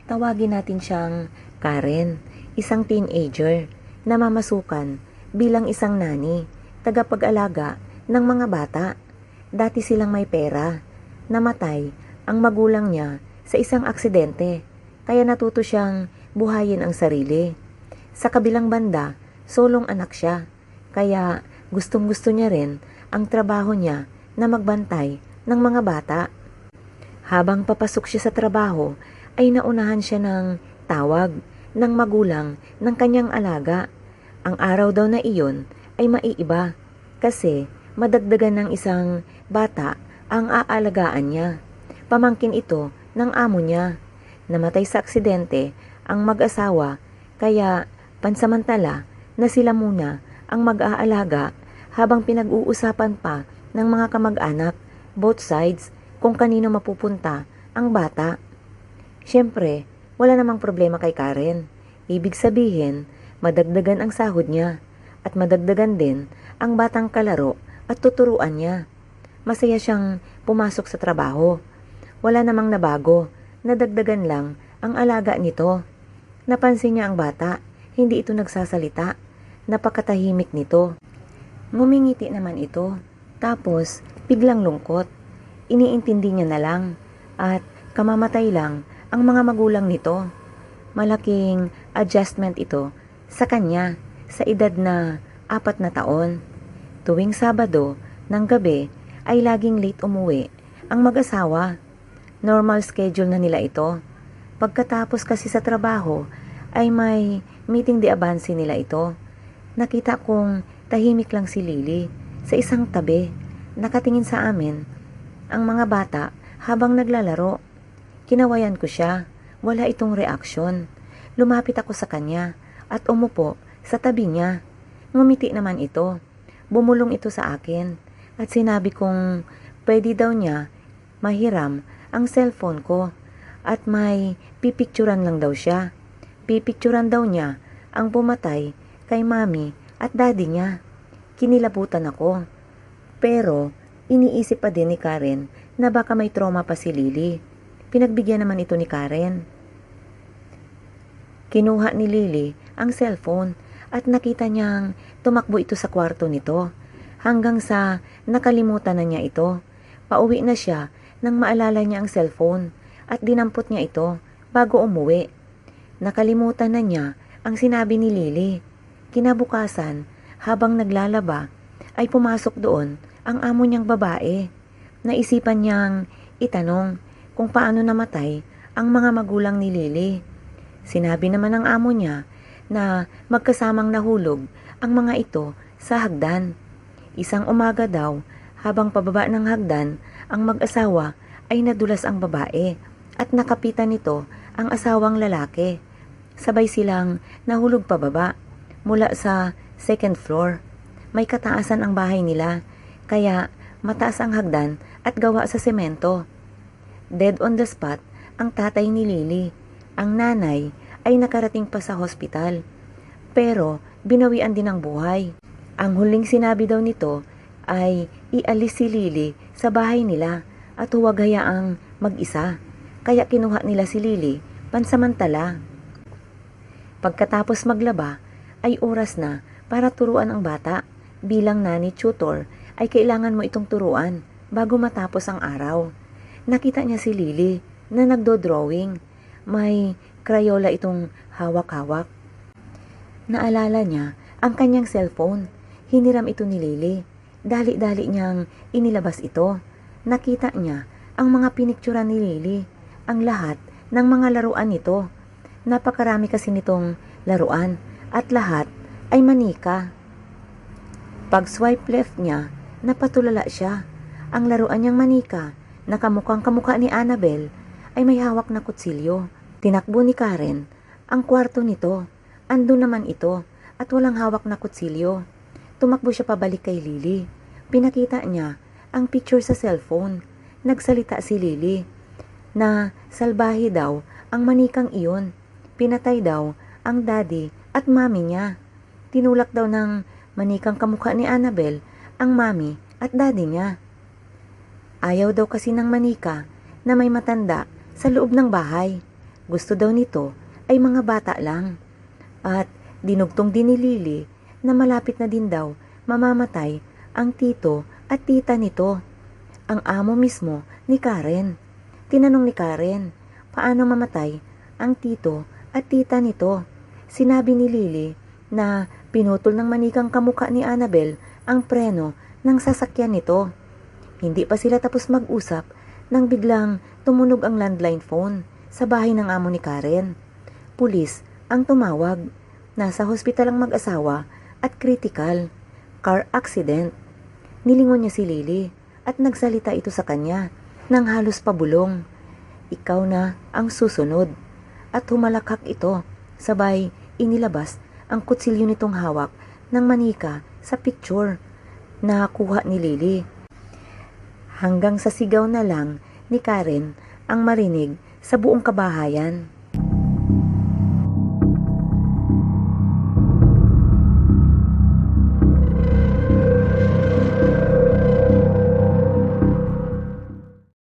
Tawagin natin siyang Karen, isang teenager na mamasukan bilang isang nani, tagapag-alaga ng mga bata. Dati silang may pera. Namatay ang magulang niya sa isang aksidente, kaya natuto siyang buhayin ang sarili. Sa kabilang banda, solong anak siya, kaya gustong-gusto niya rin ang trabaho niya na magbantay ng mga bata. Habang papasok siya sa trabaho, ay naunahan siya ng tawag ng magulang ng kanyang alaga. Ang araw daw na iyon ay maiiba kasi madagdagan ng isang bata ang aalagaan niya. Pamangkin ito ng amo niya. Namatay sa aksidente ang mag-asawa, kaya pansamantala na sila muna ang mag-aalaga habang pinag-uusapan pa ng mga kamag-anak, both sides, kung kanino mapupunta ang bata. Siyempre, wala namang problema kay Karen. Ibig sabihin, madagdagan ang sahod niya at madagdagan din ang batang kalaro at tuturuan niya. Masaya siyang pumasok sa trabaho. Wala namang nabago, nadagdagan lang ang alaga nito. Napansin niya ang bata, hindi ito nagsasalita. Napakatahimik nito. Ngumingiti naman ito, tapos biglang lungkot. Iniintindi niya na lang at kamamatay lang ang mga magulang nito. Malaking adjustment ito sa kanya sa edad na 4 na taon. Tuwing Sabado ng gabi ay laging late umuwi ang mag-asawa. Normal schedule na nila ito. Pagkatapos kasi sa trabaho ay may meeting de avance nila ito. Nakita kong tahimik lang si Lily sa isang tabi. Nakatingin sa amin ang mga bata habang naglalaro. Kinawayan ko siya. Wala itong reaksyon. Lumapit ako sa kanya at umupo sa tabi niya. Ngumiti naman ito. Bumulong ito sa akin at sinabi kong pwede daw niya mahiram ang cellphone ko at may pipicturan lang daw siya. Pipicturan daw niya ang pumatay kay mami at daddy niya. Kinilabutan ako. Pero iniisip pa din ni Karen na baka may trauma pa si Lily. Pinagbigyan naman ito ni Karen. Kinuha ni Lily ang cellphone at nakita niyang tumakbo ito sa kwarto nito hanggang sa nakalimutan na niya ito. Pauwi na siya nang maalala niya ang cellphone at dinampot niya ito bago umuwi. Nakalimutan na niya ang sinabi ni Lily. Kinabukasan, habang naglalaba, ay pumasok doon ang amo niyang babae. Naisipan niyang itanong kung paano namatay ang mga magulang ni Lily. Sinabi naman ng amo niya na magkasamang nahulog ang mga ito sa hagdan. Isang umaga daw, habang pababa ng hagdan, ang mag-asawa ay nadulas ang babae at nakapitan nito ang asawang lalaki. Sabay silang nahulog pababa mula sa second floor. May kataasan ang bahay nila, kaya mataas ang hagdan at gawa sa semento. Dead on the spot ang tatay ni Lily. Ang nanay ay nakarating pa sa hospital, pero binawian din ang buhay. Ang huling sinabi daw nito ay ialis si Lily sa bahay nila at huwag hayaang mag-isa. Kaya kinuha nila si Lily pansamantala. Pagkatapos maglaba ay oras na para turuan ang bata. Bilang nanny tutor ay kailangan mo itong turuan bago matapos ang araw. Nakita niya si Lily na nagdo-drawing. May Crayola itong hawak-hawak. Naalala niya ang kanyang cellphone. Hiniram ito ni Lily. Dali-dali niyang inilabas ito. Nakita niya ang mga pinikturan ni Lily. Ang lahat ng mga laruan nito. Napakarami kasi nitong laruan at lahat ay manika. Pag swipe left niya, napatulala siya. Ang laruan niyang manika na kamukhang kamukha ni Annabelle ay may hawak na kutsilyo. Tinakbo ni Karen ang kwarto nito. Andun naman ito at walang hawak na kutsilyo. Tumakbo siya pabalik kay Lily. Pinakita niya ang picture sa cellphone. Nagsalita si Lily na salbahe daw ang manikang iyon. Pinatay daw ang daddy at mami niya. Tinulak daw ng manikang kamukha ni Annabelle ang mami at daddy niya. Ayaw daw kasi ng manika na may matanda sa loob ng bahay. Gusto daw nito ay mga bata lang. At dinugtong din ni Lily na malapit na din daw mamamatay ang tito at tita nito, ang amo mismo ni Karen. Tinanong ni Karen, paano mamatay ang tito at tita nito? Sinabi ni Lily na pinutol ng manikang kamukha ni Annabel ang preno ng sasakyan nito. Hindi pa sila tapos mag-usap nang biglang tumunog ang landline phone sa bahay ng amo ni Karen. Pulis ang tumawag. Nasa hospital ang mag-asawa at critical. Car accident. Nilingon niya si Lily at nagsalita ito sa kanya nang halos pabulong. Ikaw na ang susunod. At humalakhak ito. Sabay inilabas ang kutsilyo nitong hawak ng manika sa picture na kuha ni Lily. Hanggang sa sigaw na lang ni Karen ang marinig sa buong kabahayan.